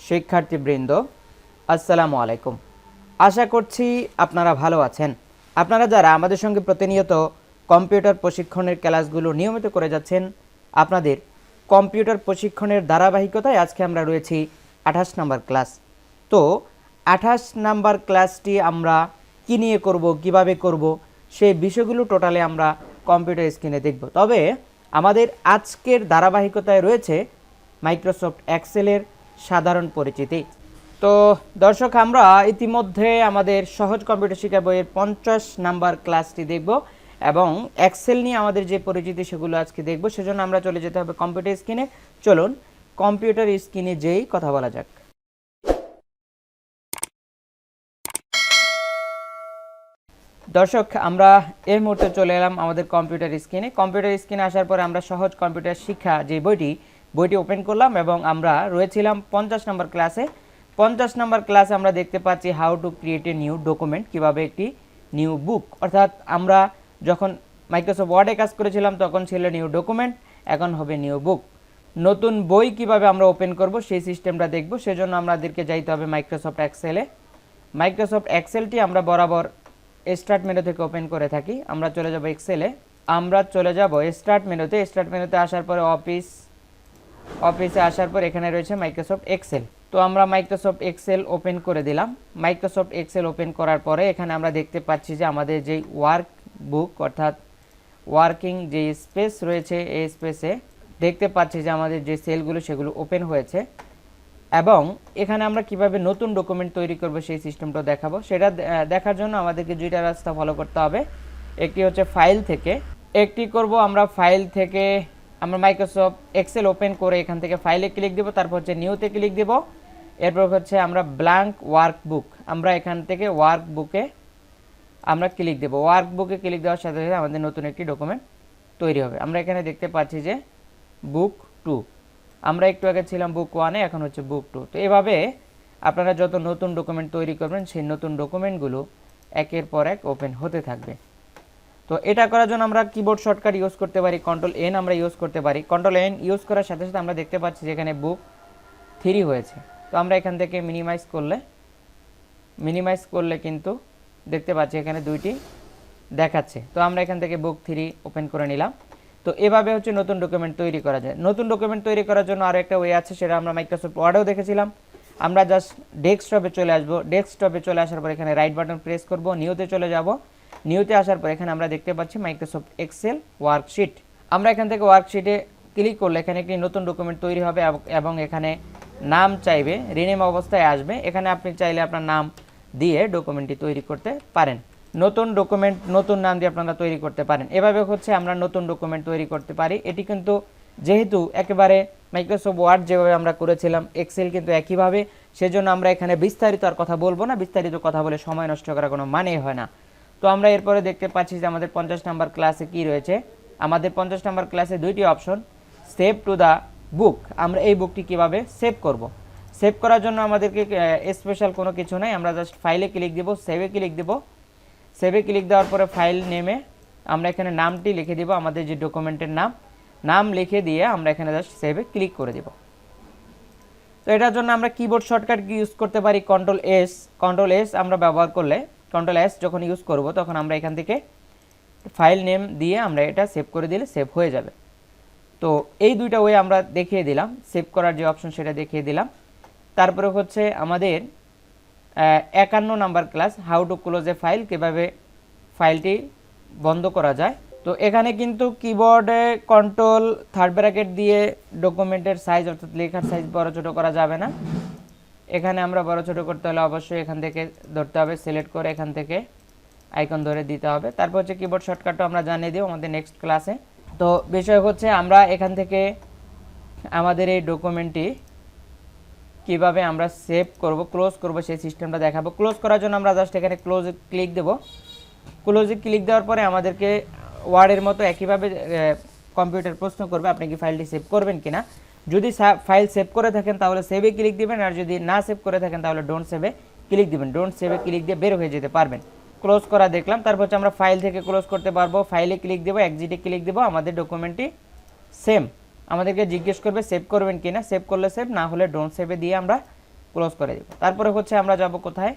শিক্ষার্থীবৃন্দ, আসসালামু আলাইকুম। আশা করছি আপনারা ভালো আছেন। আপনারা যারা আমাদের সঙ্গে প্রতিনিয়ত কম্পিউটার প্রশিক্ষণের ক্লাসগুলো নিয়মিত করে যাচ্ছেন, আপনাদের কম্পিউটার প্রশিক্ষণের ধারাবাহিকতায় আজকে আমরা রয়েছি 28 নম্বর ক্লাস। তো 28 নাম্বার ক্লাসটি আমরা কী নিয়ে করব, কিভাবে করব, সেই বিষয়গুলো টোটালি আমরা কম্পিউটার স্ক্রিনে দেখব। তবে আমাদের আজকের ধারাবাহিকতায় রয়েছে মাইক্রোসফট এক্সেলের সাধারণ পরিচিতি। তো দর্শক, আমরা ইতিমধ্যে আমাদের সহজ কম্পিউটার শিক্ষা বইয়ের 50 নাম্বার ক্লাসটি দেখব এবং এক্সেল নিয়ে আমাদের যে পরিচিতি সেগুলো আজকে দেখব। সেজন্য আমরা চলে যেতে হবে কম্পিউটার স্ক্রিনে। চলুন কম্পিউটার স্ক্রিনে যেই কথা বলা যাক। দর্শক, আমরা এই মুহূর্তে চলে এলাম আমাদের কম্পিউটার স্ক্রিনে। কম্পিউটার স্ক্রিনে আসার পরে আমরা সহজ কম্পিউটার শিক্ষা যে বইটি ওপেন করলাম এবং আমরা রয়েছিলাম 50 নম্বর ক্লাসে। 50 নম্বর ক্লাসে আমরা দেখতে পাচ্ছি how to create a new document, কীভাবে একটি নিউ বুক, অর্থাৎ আমরা যখন মাইক্রোসফট ওয়ার্ডে কাজ করেছিলাম তখন ছিল নিউ ডকুমেন্ট, এখন হবে নিউ বুক। নতুন বই কিভাবে আমরা ওপেন করব সেই সিস্টেমটা দেখব। সেজন্য আমাদেরকে যাইতে হবে মাইক্রোসফট এক্সেলে। মাইক্রোসফট এক্সেলটি আমরা বরাবর স্টার্ট মেনু থেকে ওপেন করে থাকি। আমরা চলে যাব এক্সেলে, আমরা চলে যাব স্টার্ট মেনুতে। স্টার্ট মেনুতে আসার পরে অফিসে আসার পর এখানে রয়েছে মাইক্রোসফট এক্সেল। তো আমরা মাইক্রোসফট এক্সেল ওপেন করে দিলাম। মাইক্রোসফট এক্সেল ওপেন করার পরে এখানে আমরা দেখতে পাচ্ছি যে আমাদের যেই ওয়ার্ক বুক অর্থাৎ ওয়ার্কিং যে স্পেস রয়েছে, এই স্পেসে দেখতে পাচ্ছি যে আমাদের যে সেলগুলো সেগুলো ওপেন হয়েছে এবং এখানে আমরা কিভাবে নতুন ডকুমেন্ট তৈরি করব সেই সিস্টেমটা দেখাবো। সেটা দেখার জন্য আমাদেরকে দুইটা রাস্তা ফলো করতে হবে। একটি হচ্ছে ফাইল থেকে, একটি করব আমরা ফাইল থেকে আমরা মাইক্রোসফট এক্সেল ওপেন করে এখান থেকে ফাইলে ক্লিক দেব, তারপর হচ্ছে নিউতে ক্লিক দেব, এরপর হচ্ছে আমরা ব্ল্যাঙ্ক ওয়ার্কবুক, আমরা এখান থেকে ওয়ার্কবুকে আমরা ক্লিক দেব। ওয়ার্কবুকে ক্লিক দেওয়ার সাথে সাথে আমাদের নতুন একটি ডকুমেন্ট তৈরি হবে। আমরা এখানে দেখতে পাচ্ছি যে বুক 2, আমরা একটু আগে ছিলাম বুক 1-এ, এখন হচ্ছে বুক 2। তো এভাবে আপনারা যত নতুন ডকুমেন্ট তৈরি করবেন সেই নতুন ডকুমেন্টগুলো একের পর এক ওপেন হতে থাকবে। তো এটা করার জন্য আমরা কিবোর্ড শর্টকাট ইউজ করতে পারি, Ctrl+N আমরা ইউজ করতে পারি। Ctrl+N ইউজ করার সাথে সাথে আমরা দেখতে পাচ্ছি যে এখানে বুক 3 হয়েছে। তো আমরা এখান থেকে মিনিমাইজ করলে কিন্তু দেখতে পাচ্ছি এখানে দুইটি দেখাচ্ছে। তো আমরা এখান থেকে বুক 3 ওপেন করে নিলাম। তো এভাবে হচ্ছে নতুন ডকুমেন্ট তৈরি করা যায়। নতুন ডকুমেন্ট তৈরি করার জন্য আরও একটা ওয়ে আছে, সেটা আমরা মাইক্রোসফট ওয়ার্ডেও দেখেছিলাম। আমরা জাস্ট ডেস্কটপে চলে আসব। ডেস্কটপে চলে আসার পর এখানে রাইট বাটন প্রেস করব, নিউতে চলে যাব। নিউতে আসার পর এখানে আমরা দেখতে পাচ্ছি মাইক্রোসফট এক্সেল ওয়ার্কশিট। আমরা এখান থেকে ওয়ার্কশিটে ক্লিক করলে এখানে একটি নতুন ডকুমেন্ট তৈরি হবে এবং এখানে নাম চাইবে, রিনেম অবস্থায় আসবে। এখানে আপনি চাইলে আপনার নাম দিয়ে ডকুমেন্টটি তৈরি করতে পারেন। নতুন ডকুমেন্ট নতুন নাম দিয়ে আপনারা তৈরি করতে পারেন। এভাবে হচ্ছে আমরা নতুন ডকুমেন্ট তৈরি করতে পারি। এটি কিন্তু যেহেতু একেবারে মাইক্রোসফট ওয়ার্ড যেভাবে আমরা করেছিলাম, এক্সেল কিন্তু একইভাবে, সেজন্য আমরা এখানে বিস্তারিত আর কথা বলবো না। বিস্তারিত কথা বলে সময় নষ্ট করার কোনো মানেই হয় না। তো আমরা এরপরে দেখতে পাচ্ছি যে আমাদের 50 নাম্বার ক্লাসে কি রয়েছে। আমাদের 50 নাম্বার ক্লাসে দুইটি option, save to the book. আমরা এই বুকটি কিভাবে সেভ করব। সেভ করার জন্য আমাদেরকে স্পেশাল কোনো কিছু নাই, আমরা জাস্ট ফাইলে ক্লিক দেব, সেভে ক্লিক দেব। সেভে ক্লিক দেওয়ার পরে ফাইল নেমে আমরা এখানে নামটি লিখে দেব, আমাদের যে ডকুমেন্টের নাম লিখে দিয়ে আমরা এখানে জাস্ট সেভে ক্লিক করে দেব। তো এটার জন্য আমরা কিবোর্ড শর্টকাট ইউজ করতে পারি, Ctrl+S আমরা ব্যবহার করলে, Ctrl+S যখন ইউজ করব তখন আমরা এখান থেকে ফাইল নেম দিয়ে আমরা এটা সেভ করে দিলে সেভ হয়ে যাবে। তো এই দুইটা ওয়ে আমরা দেখিয়ে দিলাম, সেভ করার যে অপশন সেটা দেখিয়ে দিলাম। তারপরে হচ্ছে আমাদের 51 number class, how to close A file, কীভাবে ফাইলটি বন্ধ করা যায়। তো এখানে কিন্তু কিবোর্ডে কন্ট্রোল থার্ড ব্র্যাকেট দিয়ে ডকুমেন্টের সাইজ অর্থাৎ লেখার সাইজ বড় ছোটো করা যাবে না। এখানে আমরা বড় ছোটো করতে হলে অবশ্যই এখান থেকে ধরতে হবে, সিলেক্ট করে এখান থেকে আইকন ধরে দিতে হবে। তারপর হচ্ছে কিবোর্ড শর্টকাটটা আমরা জানিয়ে দেব আমাদের নেক্সট ক্লাসে। তো বিষয় হচ্ছে আমরা এখান থেকে আমাদের এই ডকুমেন্টটি কিভাবে আমরা সেভ করব, ক্লোজ করব সেই সিস্টেমটা দেখাবো। ক্লোজ করার জন্য আমরা জাস্ট এখানে ক্লোজে ক্লিক দেব। ক্লোজে ক্লিক দেওয়ার পরে আমাদেরকে ওয়ার্ডের মতো একইভাবে কম্পিউটার প্রশ্ন করবে আপনি কি ফাইলটি সেভ করবেন কিনা। যদি ফাইল সেভ করে থাকেন তাহলে সেভে ক্লিক দিবেন, আর যদি না সেভ করে থাকেন তাহলে ডোন্ট সেভে ক্লিক দিবেন। ডোন্ট সেভে ক্লিক দিয়ে বের হয়ে যেতে পারবেন। ক্লোজ করা দেখলাম। তারপর হচ্ছে আমরা ফাইল থেকে ক্লোজ করতে পারবো, ফাইলে ক্লিক দেবো, এক্সিটে ক্লিক দেবো। আমাদের ডকুমেন্টটি সেম আমাদেরকে জিজ্ঞেস করবে সেভ করবেন কিনা, সেভ করলে সেভ, না হলে ডোন্ট সেভে দিয়ে আমরা ক্লোজ করে দিব। তারপরে হচ্ছে আমরা যাব কোথায়,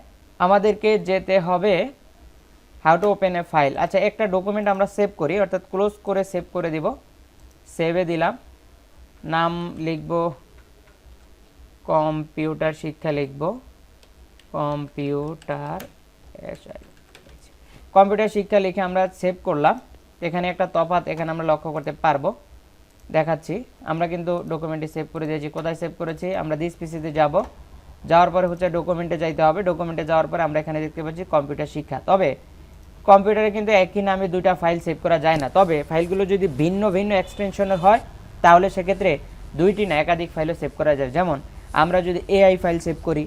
আমাদেরকে যেতে হবে how to open A file. আচ্ছা, একটা ডকুমেন্ট আমরা সেভ করি, অর্থাৎ ক্লোজ করে সেভ করে দিব। সেভে দিলাম, নাম লিখব কম্পিউটার শিক্ষা, লিখব কম্পিউটার কম্পিউটার শিক্ষা লিখে আমরা সেভ করলাম। এখানে একটা তফাৎ এখানে আমরা লক্ষ্য করতে পারবো, দেখাচ্ছি। আমরা কিন্তু ডকুমেন্টটি সেভ করে দিয়েছি। কোথায় সেভ করেছি, আমরা দিস পিসিতে যাব, যাওয়ার পরে হচ্ছে ডকুমেন্টে যাইতে হবে। ডকুমেন্টে যাওয়ার পরে আমরা এখানে দেখতে পাচ্ছি কম্পিউটার শিক্ষা। তবে কম্পিউটারে কিন্তু একই নামে দুইটা ফাইল সেভ করা যায় না। তবে ফাইলগুলো যদি ভিন্ন ভিন্ন এক্সটেনশনের হয় তাহলে সেক্ষেত্রে দুইটি না একাধিক ফাইলও সেভ করা যায়। যেমন আমরা যদি এআই ফাইল সেভ করি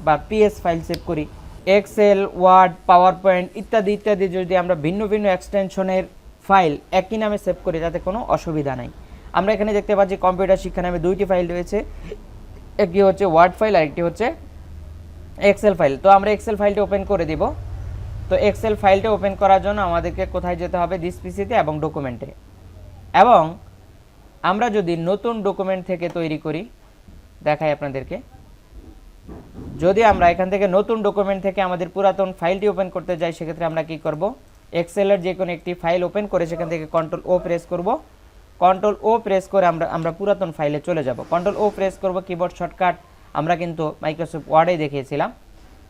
বা পিএস ফাইল সেভ করি, এক্সেল, ওয়ার্ড, পাওয়ার পয়েন্ট ইত্যাদি ইত্যাদি যদি আমরা ভিন্ন ভিন্ন এক্সটেনশনের ফাইল একই নামে সেভ করি তাতে কোনো অসুবিধা নাই। আমরা এখানে দেখতে পাচ্ছি কম্পিউটার শিক্ষা নামে দুইটি ফাইল রয়েছে, একটি হচ্ছে ওয়ার্ড ফাইল আর একটি হচ্ছে এক্সেল ফাইল। তো আমরা এক্সেল ফাইলটা ওপেন করে দিব। তো এক্সেল ফাইলটা ওপেন করার জন্য আমাদেরকে কোথায় যেতে হবে, দিস পিসিতে এবং ডকুমেন্টে। এবং আমরা যদি নতুন ডকুমেন্ট থেকে তৈরি করি, দেখাই আপনাদেরকে, যদি আমরা এখান থেকে নতুন ডকুমেন্ট থেকে আমাদের পুরাতন ফাইলটি ওপেন করতে যাই সেক্ষেত্রে আমরা কি করব, এক্সেলের যে কোনো একটি ফাইল ওপেন করে সেখান থেকে কন্ট্রোল ও প্রেস করব। কন্ট্রোল ও প্রেস করে আমরা পুরাতন ফাইলে চলে যাব। কন্ট্রোল ও প্রেস করব, কিবোর্ড শর্টকাট আমরা কিন্তু মাইক্রোসফট ওয়ার্ডে দেখিয়েছিলাম।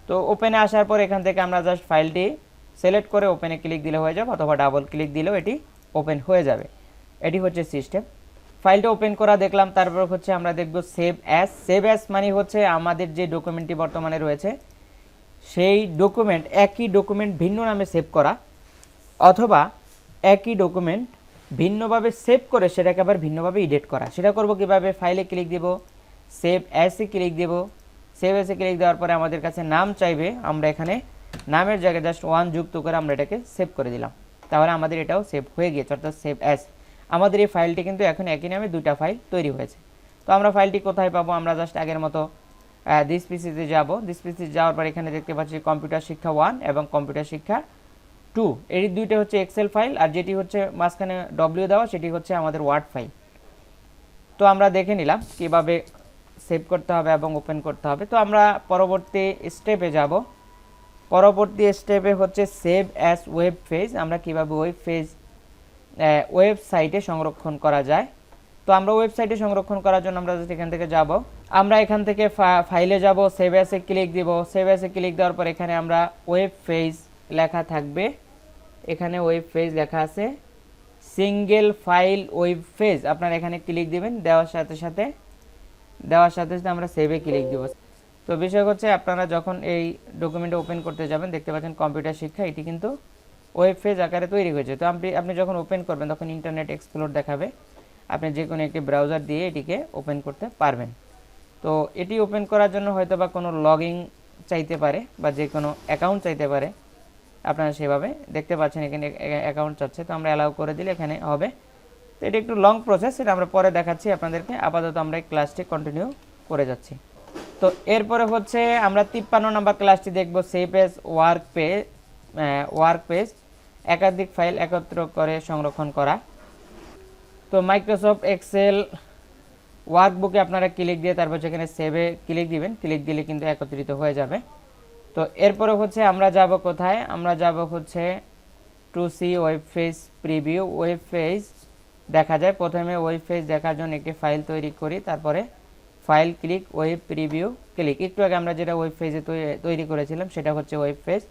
তো ওপেনে আসার পর এখান থেকে আমরা জাস্ট ফাইলটি সিলেক্ট করে ওপেনে ক্লিক দিলে হয়ে যাবে, অথবা ডাবল ক্লিক দিলেও এটি ওপেন হয়ে যাবে। এটি হচ্ছে সিস্টেম। ফাইলটা ওপেন করা দেখলাম। তারপর হচ্ছে আমরা দেখব সেভ অ্যাজ। সেভ অ্যাজ মানে হচ্ছে আমাদের যে ডকুমেন্টটি বর্তমানে রয়েছে সেই ডকুমেন্ট, একই ডকুমেন্ট ভিন্ন নামে সেভ করা, অথবা একই ডকুমেন্ট ভিন্নভাবে সেভ করে সেটাকে আবার ভিন্নভাবে এডিট করা। সেটা করব কিভাবে, ফাইলে ক্লিক দেব, সেভ অ্যাসে ক্লিক দেব। সেভ অ্যাসে ক্লিক দেওয়ার পরে আমাদের কাছে নাম চাইবে, আমরা এখানে নামের জায়গায় জাস্ট 1 যুক্ত করে আমরা এটাকে সেভ করে দিলাম। তাহলে আমাদের এটাও সেভ হয়ে গিয়েছে, অর্থাৎ সেভ অ্যাস। আমাদের এই ফাইলটি কিন্তু এখন একই নামে দুইটা ফাইল তৈরি হয়েছে। তো আমরা ফাইলটি কোথায় পাবো, আমরা জাস্ট আগের মতো দিস পিসিতে যাব। দিস পিসিতে যাওয়ার পর এখানে দেখতে পাচ্ছি কম্পিউটার শিক্ষা 1 এবং কম্পিউটার শিক্ষা 2, এই দুইটা হচ্ছে এক্সেল ফাইল, আর যেটি হচ্ছে মাঝখানে ডব্লিউ দেওয়া সেটি হচ্ছে আমাদের ওয়ার্ড ফাইল। তো আমরা দেখে নিলাম কিভাবে সেভ করতে হবে এবং ওপেন করতে হবে। তো আমরা পরবর্তী স্টেপে যাব। পরবর্তী স্টেপে হচ্ছে সেভ অ্যাজ ওয়েব পেজ। আমরা কিভাবে ওয়েবসাইটে সংরক্ষণ করা যায়। তো আমরা ওয়েবসাইটে সংরক্ষণ করার জন্য আমরা এখান থেকে যাব, আমরা এখান থেকে ফাইলে যাব, সেভ অ্যাসে ক্লিক দিব। সেভ অ্যাসে ক্লিক দেওয়ার পর এখানে আমরা ওয়েব পেজ লেখা থাকবে, এখানে ওয়েব পেজ লেখা আছে, সিঙ্গেল ফাইল ওয়েব পেজ। আপনারা এখানে ক্লিক দিবেন, দেওয়ার সাথে সাথে আমরা সেভে ক্লিক দিব। তো বিষয় হচ্ছে আপনারা যখন এই ডকুমেন্ট ওপেন করতে যাবেন দেখতে পাচ্ছেন কম্পিউটার শিক্ষা, এটি কিন্তু ওয়েব পেজ আকারে তৈরি হয়েছে। তো আপনি যখন ওপেন করবেন তখন ইন্টারনেট এক্সপ্লোর দেখাবে, আপনি যে কোনো একটি ব্রাউজার দিয়ে এটিকে ওপেন করতে পারবেন। তো এটি ওপেন করার জন্য হয়তো বা কোনো লগইন চাইতে পারে বা যে কোনো অ্যাকাউন্ট চাইতে পারে, আপনারা সেভাবে দেখতে পাচ্ছেন এখানে অ্যাকাউন্ট চাচ্ছে। তো আমরা অ্যালাউ করে দিলে এখানে হবে। তো এটি একটু লং প্রসেস, সেটা আমরা পরে দেখাচ্ছি আপনাদেরকে। আপাতত আমরা এই ক্লাসটি কন্টিনিউ করে যাচ্ছি। তো এরপরে হচ্ছে আমরা 53 নম্বর ক্লাসটি দেখব, সেভ অ্যাজ ওয়ার্ক পেজ, একাধিক ফাইল একত্র করে সংরক্ষণ করা। তো মাইক্রোসফট এক্সেল ওয়ার্কবুকে আপনারা ক্লিক দিয়ে তারপর সেখানে সেভে ক্লিক দিবেন, ক্লিক দিলে কিন্তু একত্রিত হয়ে যাবে। তো এরপরে হচ্ছে আমরা যাব কোথায়, আমরা যাব হচ্ছে to see web page preview. Web page দেখা যায়, প্রথমে ওয়েব পেজ দেখার জন্য একটি ফাইল তৈরি করি, তারপরে file click, web preview click. একটু আগে আমরা যেটা ওয়েব পেজে তৈরি করেছিলাম সেটা হচ্ছে ওয়েব পেজ।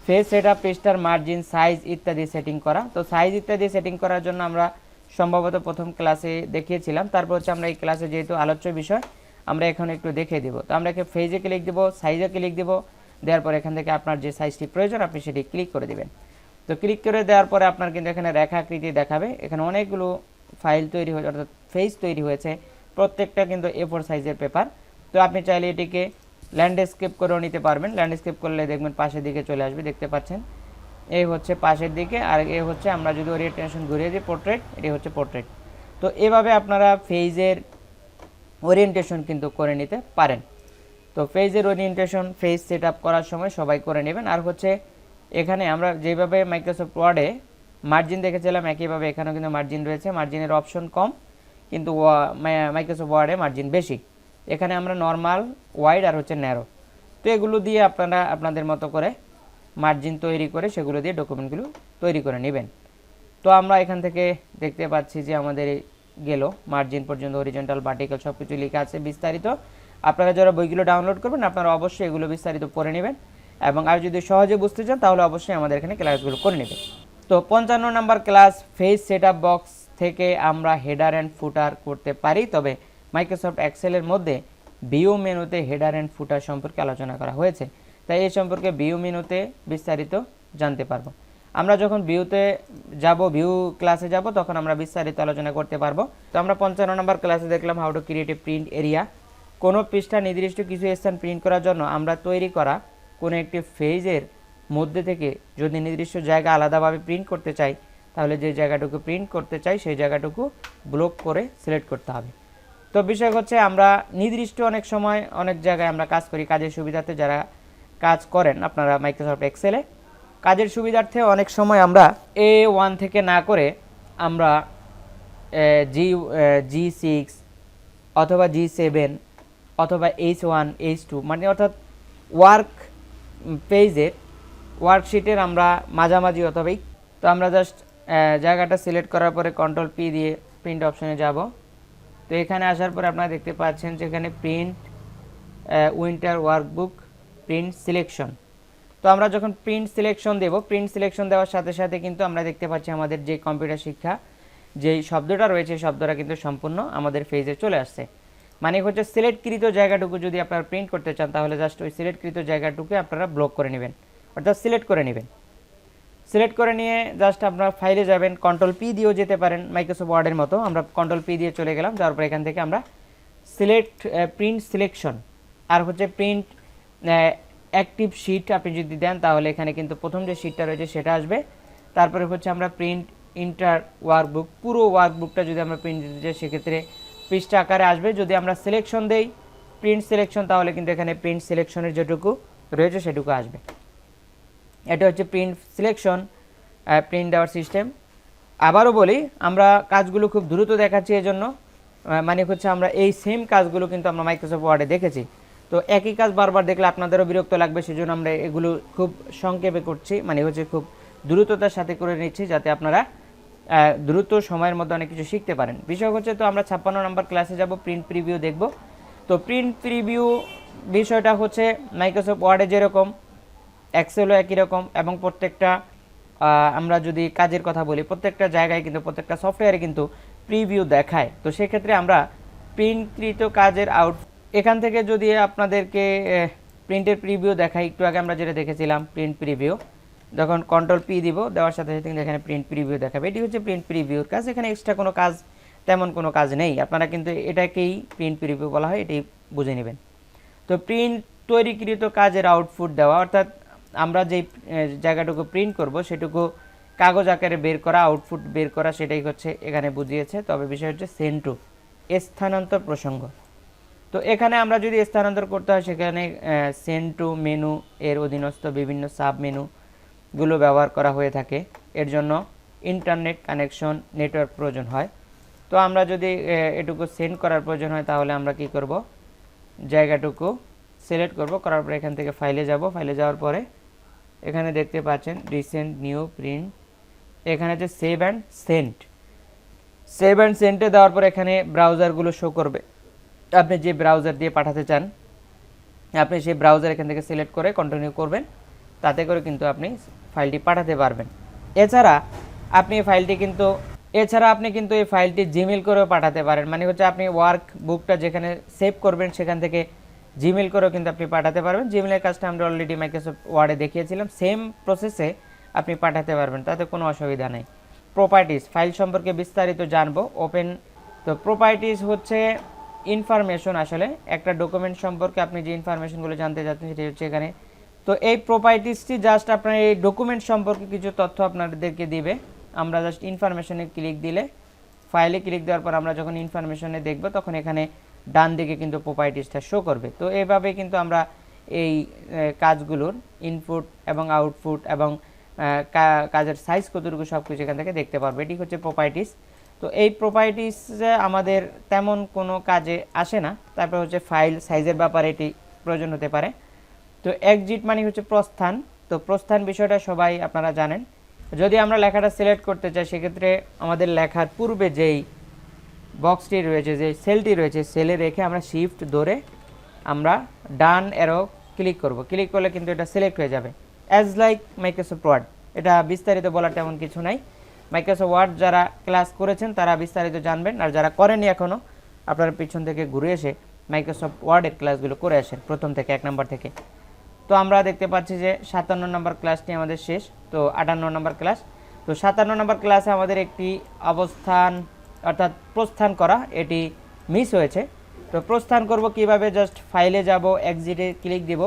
পেজ সেটআপ, পৃষ্ঠার মার্জিন, সাইজ ইত্যাদি সেটিং করা। তো সাইজ ইত্যাদি সেটিং করার জন্য আমরা সম্ভবত প্রথম ক্লাসে দেখিয়েছিলাম। তারপর হচ্ছে আমরা এই ক্লাসে যেহেতু আলোচ্য বিষয় আমরা এখন একটু দেখে দিব। তো আমরা এখানে পেজে ক্লিক দিব, সাইজে ক্লিক দিব, দেওয়ার পর এখান থেকে আপনার যে সাইজটি প্রয়োজন আপনি সেটি ক্লিক করে দিবেন। তো ক্লিক করে দেওয়ার পরে আপনার কিন্তু এখানে রেখাকৃতি দেখাবে, এখানে অনেকগুলো ফাইল তৈরি হয়েছে, অর্থাৎ পেজ তৈরি হয়েছে, প্রত্যেকটা কিন্তু A4 সাইজের পেপার। তো আপনি চাইলে এটিকে ল্যান্ডস্কেপ করেও নিতে পারবেন। ল্যান্ডস্কেপ করলে দেখবেন পাশের দিকে চলে আসবে, দেখতে পাচ্ছেন এই হচ্ছে পাশের দিকে, আর এ হচ্ছে আমরা যদি ওরিয়েন্টেশন ঘুরিয়ে দিই পোর্ট্রেট, এটি হচ্ছে পোর্ট্রেট। তো এভাবে আপনারা পেজের ওরিয়েন্টেশন কিন্তু করে নিতে পারেন। তো পেজের ওরিয়েন্টেশন পেজ সেট আপ করার সময় সবাই করে নেবেন। আর হচ্ছে এখানে আমরা যেভাবে মাইক্রোসফট ওয়ার্ডে মার্জিন দেখেছিলাম একইভাবে এখানেও কিন্তু মার্জিন রয়েছে। মার্জিনের অপশন কম, কিন্তু মাইক্রোসফট ওয়ার্ডে মার্জিন বেশি। এখানে আমরা নর্মাল, ওয়াইড আর হচ্ছে ন্যারো, তো এগুলো দিয়ে আপনারা আপনাদের মতো করে মার্জিন তৈরি করে সেগুলো দিয়ে ডকুমেন্টগুলো তৈরি করে নেবেন। তো আমরা এখান থেকে দেখতে পাচ্ছি যে আমাদের গেল মার্জিন পর্যন্ত, হরিজন্টাল, ভার্টিক্যাল সব কিছু লেখা আছে বিস্তারিত। আপনারা যারা বইগুলো ডাউনলোড করবেন আপনারা অবশ্যই এগুলো বিস্তারিত পড়ে নেবেন, এবং আর যদি সহজে বুঝতে চান তাহলে অবশ্যই আমাদের এখানে ক্লাসগুলো করে নেবেন। তো 55 নম্বর ক্লাস, ফেজ সেটআপ বক্স থেকে আমরা হেডার অ্যান্ড ফুটার করতে পারি, তবে মাইক্রোসফট এক্সেলের মধ্যে ভিউ মেনুতে হেডার অ্যান্ড ফুটার সম্পর্কে আলোচনা করা হয়েছে, তাই এই সম্পর্কে ভিউ মেনুতে বিস্তারিত জানতে পারবো। আমরা যখন ভিউতে যাব, ভিউ ক্লাসে যাব, তখন আমরা বিস্তারিত আলোচনা করতে পারবো। তো আমরা 55 নম্বর ক্লাসে দেখলাম how to create a print area. কোনো পৃষ্ঠা নির্দিষ্ট কিছু স্থান প্রিন্ট করার জন্য আমরা তৈরি করা কোনো একটি ফেজের মধ্যে থেকে যদি নির্দিষ্ট জায়গা আলাদাভাবে প্রিন্ট করতে চাই, তাহলে যে জায়গাটুকু প্রিন্ট করতে চাই সেই জায়গাটুকু ব্লক করে সিলেক্ট করতে হবে। তো বিষয় হচ্ছে আমরা নির্দিষ্ট অনেক সময় অনেক জায়গায় আমরা কাজ করি, কাজের সুবিধাতে যারা কাজ করেন আপনারা মাইক্রোসফট এক্সেলে, কাজের সুবিধার্থে অনেক সময় আমরা A1 থেকে না করে আমরা G6 অথবা G7 অথবা H1 H2 মানে অর্থাৎ ওয়ার্ক পেজের ওয়ার্কশিটের আমরা মাঝামাঝি অথবা, তো আমরা জাস্ট জায়গাটা সিলেক্ট করার পরে কন্ট্রোল পি দিয়ে প্রিন্ট অপশনে যাব। তো এখানে আসার পরে আপনারা দেখতে পাচ্ছেন যেখানে print winter workbook print selection. তো আমরা যখন প্রিন্ট সিলেকশন দেব, প্রিন্ট সিলেকশন দেওয়ার সাথে সাথে কিন্তু আমরা দেখতে পাচ্ছি আমাদের যে কম্পিউটার শিক্ষা যেই শব্দটা রয়েছে শব্দটা কিন্তু সম্পূর্ণ আমাদের পেজে চলে আসছে। মানে হচ্ছে সিলেক্টকৃত জায়গাটুকু যদি আপনারা প্রিন্ট করতে চান তাহলে জাস্ট ওই সিলেক্টকৃত জায়গাটুকু আপনারা ব্লক করে নেবেন, অর্থাৎ সিলেক্ট করে নেবেন। সিলেক্ট করে নিয়ে জাস্ট আপনারা ফাইলে যাবেন, কন্ট্রোল পি দিয়েও যেতে পারেন মাইক্রোসফট ওয়ার্ডের মতো। আমরা কন্ট্রোল পি দিয়ে চলে গেলাম, তারপর এখান থেকে আমরা সিলেক্ট প্রিন্ট সিলেকশন আর হচ্ছে প্রিন্ট অ্যাক্টিভ শিট আপনি যদি দেন তাহলে এখানে কিন্তু প্রথম যে শিটটা রয়েছে সেটা আসবে। তারপরে হচ্ছে আমরা প্রিন্ট ইন্টার ওয়ার্কবুক, পুরো ওয়ার্কবুকটা যদি আমরা প্রিন্ট দিতে চাই সেক্ষেত্রে পৃষ্ঠা আকারে আসবে। যদি আমরা সিলেকশন দেই প্রিন্ট সিলেকশন তাহলে কিন্তু এখানে প্রিন্ট সিলেকশনের যেটুকু রয়েছে সেটুকু আসবে। এটা হচ্ছে প্রিন্ট সিলেকশন, প্রিন্ট দেওয়ার সিস্টেম। আবারও বলি, আমরা কাজগুলো খুব দ্রুত দেখাচ্ছি এজন্য, মানে হচ্ছে আমরা এই সেম কাজগুলো কিন্তু আমরা মাইক্রোসফট ওয়ার্ডে দেখেছি, তো একই কাজ বারবার দেখলে আপনাদেরও বিরক্ত লাগবে, সেজন্য আমরা এগুলো খুব সংক্ষেপে করছি, মানে হচ্ছে খুব দ্রুততার সাথে করে নিচ্ছি যাতে আপনারা দ্রুত সময়ের মধ্যে অনেক কিছু শিখতে পারেন। বিষয় হচ্ছে, তো আমরা 56 নম্বর ক্লাসে যাব, প্রিন্ট প্রিভিউ দেখব। তো প্রিন্ট প্রিভিউ বিষয়টা হচ্ছে মাইক্রোসফট ওয়ার্ডে যেরকম এক্সেলও একই রকম, এবং প্রত্যেকটা আমরা যদি কাজের কথা বলি প্রত্যেকটা জায়গায় কিন্তু প্রত্যেকটা সফটওয়্যারে কিন্তু প্রিভিউ দেখায়। তো সেক্ষেত্রে আমরা প্রিন্টকৃত কাজের এখান থেকে যদি আপনাদেরকে প্রিন্টের প্রিভিউ দেখাই, একটু আগে আমরা যেটা দেখেছিলাম প্রিন্ট প্রিভিউ, যখন কন্ট্রোল পি দিব দেওয়ার সাথে সাথে কিন্তু এখানে প্রিন্ট প্রিভিউ দেখাবে। এটি হচ্ছে প্রিন্ট প্রিভিউর কাজ, এখানে এক্সট্রা কোনো কাজ তেমন কোনো কাজ নেই, আপনারা কিন্তু এটাকেই প্রিন্ট প্রিভিউ বলা হয়, এটি বুঝে নেবেন। তো প্রিন্ট তৈরিকৃত কাজের আউটপুট দেওয়া, অর্থাৎ আমরা যেই জায়গাটুকু প্রিন্ট করব সেটুকু কাগজ আকারে বের করা, আউটপুট বের করা, সেটাই হচ্ছে এখানে বুঝিয়েছে। তবে বিষয় হচ্ছে সেন্ড টু, স্থানান্তর প্রসঙ্গ। তো এখানে আমরা যদি স্থানান্তর করতে হয় সেখানে সেন্ড টু মেনু এর অধীনস্থ বিভিন্ন সাব মেনুগুলো ব্যবহার করা হয়ে থাকে, এর জন্য ইন্টারনেট কানেকশন নেটওয়ার্ক প্রয়োজন হয়। তো আমরা যদি এটুকু সেন্ড করার প্রয়োজন হয় তাহলে আমরা কি করব, জায়গাটুকু সিলেক্ট করব, করার পরে এখান থেকে ফাইলে যাব, ফাইলে যাওয়ার পরে এখানে দেখতে পাচ্ছেন রিসেন্ট নিউ প্রিন্ট, এখানে যে save and send, save and সেন্ডে দেওয়ার পর এখানে ব্রাউজারগুলো শো করবে, আপনি যে ব্রাউজার দিয়ে পাঠাতে চান আপনি সেই ব্রাউজার এখান থেকে সিলেক্ট করে কন্টিনিউ করবেন, তাতে করে কিন্তু আপনি ফাইলটি পাঠাতে পারবেন। এছাড়া আপনি এই ফাইলটি জিমেল করেও পাঠাতে পারেন, মানে হচ্ছে আপনি ওয়ার্ক বুকটা যেখানে সেভ করবেন সেখান থেকে জিমেল করেও কিন্তু আপনি পাঠাতে পারবেন। জিমেলের কাজটা আমরা অলরেডি মাইক্রোসফট ওয়ার্ডে দেখিয়েছিলাম, সেম প্রসেসে আপনি পাঠাতে পারবেন, তাতে কোনো অসুবিধা নেই। প্রপার্টিস, ফাইল সম্পর্কে বিস্তারিত জানবো। ওপেন, তো প্রপার্টিস হচ্ছে ইনফরমেশন, আসলে একটা ডকুমেন্ট সম্পর্কে আপনি যে ইনফরমেশনগুলো জানতে চাচ্ছেন সেটি হচ্ছে এখানে। তো এই প্রপার্টিসটি জাস্ট আপনার এই ডকুমেন্ট সম্পর্কে কিছু তথ্য আপনাদেরকে দিবে। আমরা জাস্ট ইনফরমেশনে ক্লিক দিলে, ফাইলে ক্লিক দেওয়ার পর আমরা যখন ইনফরমেশনে দেখব তখন এখানে ডান দিকে কিন্তু প্রপার্টিসটা শো করবে। তো এইভাবে কিন্তু আমরা এই কাজগুলোর ইনপুট এবং আউটপুট এবং কাজের সাইজ কতটুকু সব কিছু এখান থেকে দেখতে পারবো। এটি হচ্ছে প্রপার্টিস। তো এই প্রপার্টিস আমাদের তেমন কোনো কাজে আসে না। তারপর হচ্ছে ফাইল সাইজের ব্যাপারে এটি প্রয়োজন হতে পারে। তো এক্সিট মানে হচ্ছে প্রস্থান। তো প্রস্থান বিষয়টা সবাই আপনারা জানেন। যদি আমরা লেখাটা সিলেক্ট করতে চাই সেক্ষেত্রে আমাদের লেখার পূর্বে যেই বক্সটি রয়েছে, যে সেলটি রয়েছে, সেলে রেখে আমরা শিফট ধরে আমরা ডান অ্যারো ক্লিক করব। ক্লিক করলে কিন্তু এটা সিলেক্ট হয়ে যাবে অ্যাজ লাইক মাইক্রোসফট ওয়ার্ড। এটা বিস্তারিত বলার তেমন কিছু নাই। মাইক্রোসফট ওয়ার্ড যারা ক্লাস করেছেন তারা বিস্তারিত জানবেন, আর যারা করেনি এখনও আপনারা পিছন থেকে ঘুরে এসে মাইক্রোসফট ওয়ার্ডের ক্লাসগুলো করে আসেন প্রথম থেকে 1 নম্বর থেকে। তো আমরা দেখতে পাচ্ছি যে 57 নম্বর ক্লাসটি আমাদের শেষ। তো 58 নম্বর ক্লাস। তো 57 নম্বর ক্লাসে আমাদের একটি অবস্থান অর্থাৎ প্রস্থান করা এটি মিস হয়েছে। তো প্রস্থান করব কিভাবে, জাস্ট ফাইলে যাব, এক্সিটে ক্লিক দিব,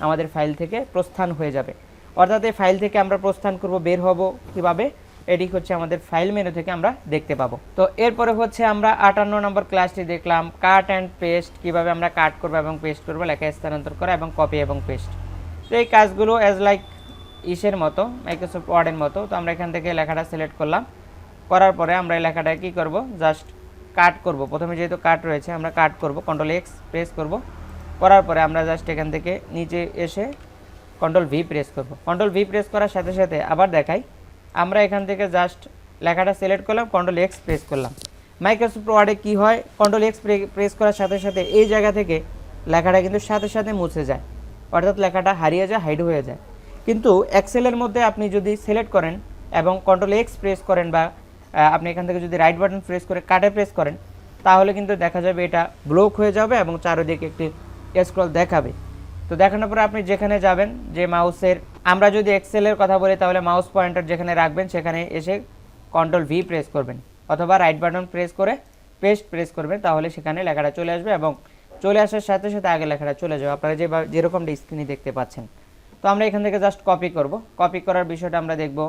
আমাদের ফাইল থেকে প্রস্থান হয়ে যাবে। অর্থাৎ এই ফাইল থেকে আমরা প্রস্থান করব, বের হব কিভাবে, এটি হচ্ছে আমাদের ফাইল মেনু থেকে আমরা দেখতে পাবো। তো এরপরে হচ্ছে আমরা 58 নম্বর ক্লাসটি দেখলাম, কাট অ্যান্ড পেস্ট, কিভাবে আমরা কাট করব এবং পেস্ট করব, লেখা স্থানান্তর করা এবং কপি এবং পেস্ট। তো এই কাজগুলো অ্যাজ লাইক ইসের মতো, মাইক্রোসফট ওয়ার্ডের মতো। তো আমরা এখান থেকে লেখাটা সিলেক্ট করলাম, করার পরে আমরা এই লেখাটা কি করব, জাস্ট কাট করব। প্রথমে যেহেতু কাট রয়েছে আমরা কাট করব, কন্ট্রোল এক্স প্রেস করব, করার পরে আমরা জাস্ট এখান থেকে নিচে এসে কন্ট্রোল ভি প্রেস করব। কন্ট্রোল ভি প্রেস করার সাথে সাথে আবার দেখাই, আমরা এখান থেকে জাস্ট লেখাটা সিলেক্ট করলাম, কন্ট্রোল এক্স প্রেস করলাম। মাইক্রোসফট ওয়ার্ডে কী হয়, কন্ট্রোল এক্স প্রেস করার সাথে সাথে এই জায়গা থেকে লেখাটা কিন্তু সাথে সাথে মুছে যায়, অর্থাৎ লেখাটা হারিয়ে যায়, হাইড হয়ে যায়। কিন্তু এক্সেলের মধ্যে আপনি যদি সিলেক্ট করেন এবং কন্ট্রোল এক্স প্রেস করেন, বা আপনি এখান থেকে যদি রাইট বাটন প্রেস করে কাটে প্রেস করেন, তাহলে কিন্তু দেখা যাবে এটা ব্লক হয়ে যাবে এবং চারিদিকে একটি স্ক্রল দেখাবে। তো দেখানোর পরে আপনি যেখানে যাবেন, যে মাউসের, আমরা যদি এক্সেলের কথা বলি তাহলে মাউস পয়েন্টার যেখানে রাখবেন সেখানে এসে কন্ট্রোল ভি প্রেস করবেন, অথবা রাইট বাটন প্রেস করে পেস্ট প্রেস করবেন, তাহলে সেখানে লেখাটা চলে আসবে এবং চলে আসার সাথে সাথে আগে লেখাটা চলে যাবে, আপনারা যেরকমটা স্ক্রিনে দেখতে পাচ্ছেন। তো আমরা এখান থেকে জাস্ট কপি করব। কপি করার বিষয়টা আমরা দেখব,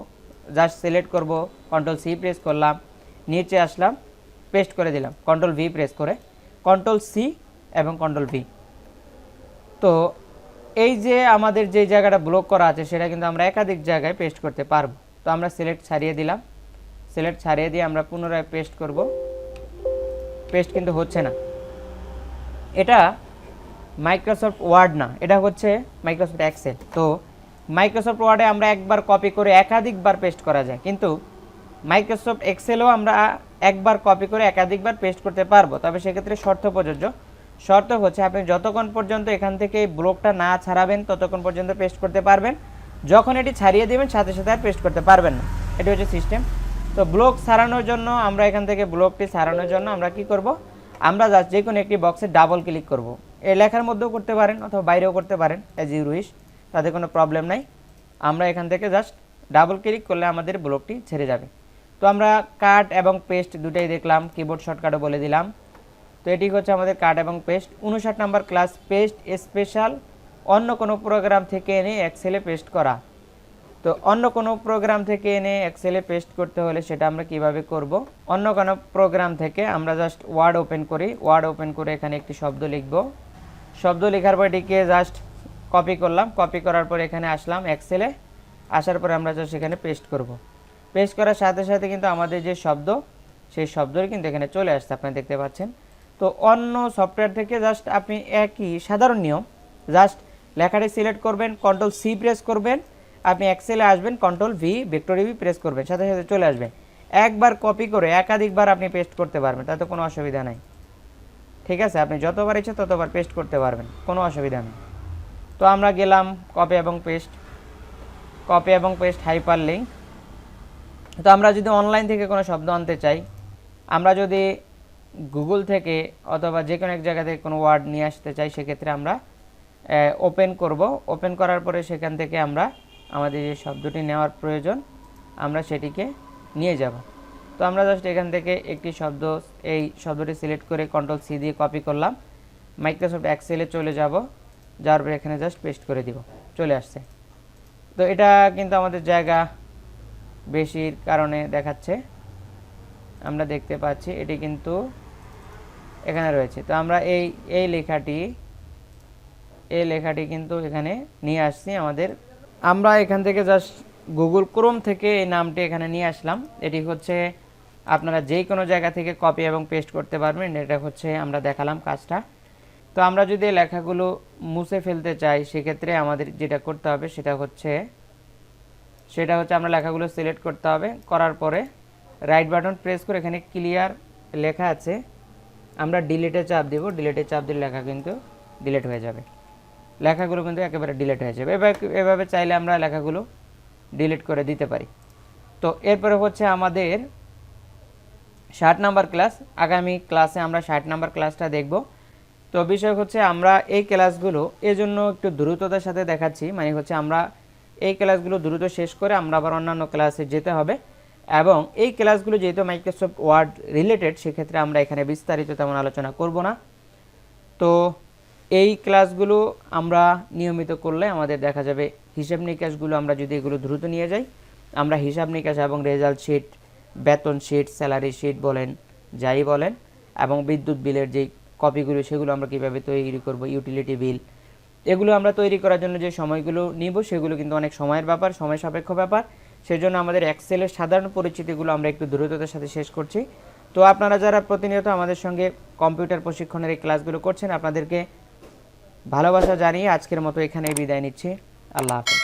জাস্ট সিলেক্ট করব, কন্ট্রোল সি প্রেস করলাম, নিচে আসলাম, পেস্ট করে দিলাম, কন্ট্রোল ভি প্রেস করে, কন্ট্রোল সি এবং কন্ট্রোল ভি। তো এই যে আমাদের যে জায়গাটা ব্লক করা আছে সেটা কিন্তু আমরা একাধিক জায়গায় পেস্ট করতে পারবো। তো আমরা সিলেক্ট ছাড়িয়ে দিলাম, সিলেক্ট ছাড়িয়ে দিয়ে আমরা পুনরায় পেস্ট করব। পেস্ট কিন্তু হচ্ছে না, এটা মাইক্রোসফট ওয়ার্ড না, এটা হচ্ছে মাইক্রোসফট এক্সেল। তো মাইক্রোসফট ওয়ার্ডে আমরা একবার কপি করে একাধিকবার পেস্ট করা যায়, কিন্তু মাইক্রোসফট এক্সেলও আমরা একবার কপি করে একাধিকবার পেস্ট করতে পারবো। তবে সেক্ষেত্রে শর্ত প্রযোজ্য। শর্ত হচ্ছে আপনি যতক্ষণ পর্যন্ত এখান থেকে ব্লকটা না ছাড়াবেন ততক্ষণ পর্যন্ত পেস্ট করতে পারবেন, যখন এটি ছাড়িয়ে দেবেন সাথে সাথে আর পেস্ট করতে পারবেন না। এটি হচ্ছে সিস্টেম। তো ব্লক ছাড়ানোর জন্য আমরা এখান থেকে ব্লকটি ছাড়ানোর জন্য আমরা কি করব, আমরা জাস্ট যে কোনো একটি বক্সে ডাবল ক্লিক করব। এই লেখার মধ্যেও করতে পারেন অথবা বাইরেও করতে পারেন, অ্যাজ ইউ উইশ, তাতে কোনো প্রবলেম নাই। আমরা এখান থেকে জাস্ট ডাবল ক্লিক করলে আমাদের ব্লকটি ছেড়ে যাবে। তো আমরা কাট এবং পেস্ট দুটাই দেখলাম, কিবোর্ড শর্টকাটও বলে দিলাম। তো এটি হচ্ছে আমাদের কাট এবং পেস্ট। 59 নম্বর ক্লাস, পেস্ট স্পেশাল, অন্য কোনো প্রোগ্রাম থেকে এনে এক্সেলে পেস্ট করা। তো অন্য কোনো প্রোগ্রাম থেকে এনে এক্সেলে পেস্ট করতে হলে সেটা আমরা কিভাবে করব, অন্য কোনো প্রোগ্রাম থেকে আমরা জাস্ট ওয়ার্ড ওপেন করি, ওয়ার্ড ওপেন করে এখানে একটি শব্দ লিখব। শব্দ লেখার পর এটিকে জাস্ট কপি করলাম, কপি করার পর এখানে আসলাম এক্সেলে, আসার পরে আমরা জাস্ট এখানে পেস্ট করব। পেস্ট করার সাথে সাথে কিন্তু আমাদের যে শব্দ, সেই শব্দটি কিন্তু এখানে চলে আসছে, আপনারা দেখতে পাচ্ছেন। তো অন্য সফটওয়্যার থেকে জাস্ট আপনি একই সাধারণ নিয়ম, জাস্ট লেখাটি সিলেক্ট করবেন, কন্ট্রোল সি প্রেস করবেন, আপনি এক্সেলে আসবেন, control V vector V press করবেন, সাথে সাথে চলে আসবে। একবার কপি করে একাধিকবার আপনি পেস্ট করতে পারবেন, তাতে কোনো অসুবিধা নাই। ঠিক আছে, আপনি যতবার ইচ্ছে ততবার পেস্ট করতে পারবেন, কোনো অসুবিধা নেই। তো আমরা গেলাম কপি এবং পেস্ট, কপি এবং পেস্ট হাইপার লিঙ্ক। তো আমরা যদি অনলাইন থেকে কোনো শব্দ আনতে চাই, আমরা যদি গুগল থেকে অথবা যে কোনো এক জায়গা থেকে কোনো ওয়ার্ড নিয়ে আসতে চাই, সেক্ষেত্রে আমরা ওপেন করব। ওপেন করার পরে সেখান থেকে আমরা আমাদের যে শব্দটি নেওয়ার প্রয়োজন আমরা সেটিকে নিয়ে যাব। তো আমরা জাস্ট এখান থেকে একটি শব্দ, এই শব্দটি সিলেক্ট করে কন্ট্রোল সি দিয়ে কপি করলাম, মাইক্রোসফট এক্সেলে চলে যাব, যাওয়ার পরে এখানে জাস্ট পেস্ট করে দিব, চলে আসছে। তো এটা কিন্তু আমাদের জায়গা বেশির কারণে দেখাচ্ছে, আমরা দেখতে পাচ্ছি এটি কিন্তু এখানে রয়েছে। তো আমরা এই লেখাটি কিন্তু এখানে নিয়ে আসছি আমাদের, আমরা এখান থেকে জাস্ট গুগল ক্রোম থেকে এই নামটি এখানে নিয়ে আসলাম। এটি হচ্ছে আপনারা যে কোনো জায়গা থেকে কপি এবং পেস্ট করতে পারবেন। এটা হচ্ছে আমরা দেখালাম কাজটা। তো আমরা যদি লেখাগুলো মুছে ফেলতে চাই সেক্ষেত্রে আমাদের যেটা করতে হবে সেটা হচ্ছে আমরা লেখাগুলো সিলেক্ট করতে হবে। করার পরে রাইট বাটন প্রেস করে এখানে ক্লিয়ার লেখা আছে, আমরা ডিলিটে চাপ দেব। ডিলিটে চাপ দিলে লেখা কিন্তু ডিলিট হয়ে যাবে, লেখাগুলো কিন্তু একেবারে ডিলিট হয়ে যাবে। এভাবে চাইলে আমরা লেখাগুলো ডিলিট করে দিতে পারি। তো এরপরে হচ্ছে আমাদের 60 নাম্বার ক্লাস। আগামী ক্লাসে আমরা 60 নাম্বার ক্লাসটা দেখব। তো বিষয় হচ্ছে আমরা এই ক্লাসগুলো এজন্য একটু দ্রুততার সাথে দেখাচ্ছি, মানে হচ্ছে আমরা এই ক্লাসগুলো দ্রুত শেষ করে আমরা আবার অন্যান্য ক্লাসে যেতে হবে। এবং এই ক্লাসগুলো যেহেতু মাইক্রোসফট ওয়ার্ড রিলেটেড সেক্ষেত্রে আমরা এখানে বিস্তারিত তেমন আলোচনা করব না। তো এই ক্লাসগুলো আমরা নিয়মিত করলে আমাদের দেখা যাবে হিসাব নিকাশগুলো আমরা যদি এগুলো দ্রুত নিয়ে যাই, আমরা হিসাব নিকাশ এবং রেজাল্ট শিট, বেতন শিট, স্যালারি শিট বলেন, যাই বলেন, এবং বিদ্যুৎ বিলের যে কপিগুলো সেগুলো আমরা কীভাবে তৈরি করব, ইউটিলিটি বিল, এগুলো আমরা তৈরি করার জন্য যে সময়গুলো নিব সেগুলো কিন্তু অনেক সময়ের ব্যাপার, সময় সাপেক্ষ ব্যাপার। সেজন্য আমাদের এক্সেলের সাধারণ পরিচিতিগুলো আমরা একটু দ্রুততার সাথে শেষ করছি। তো আপনারা যারা প্রতিনিয়ত আমাদের সঙ্গে কম্পিউটার প্রশিক্ষণের এই ক্লাসগুলো করছেন আপনাদেরকে ভালোবাসা জানিয়ে আজকের মতো এখানেই বিদায় নিচ্ছি। আল্লাহ হাফেজ।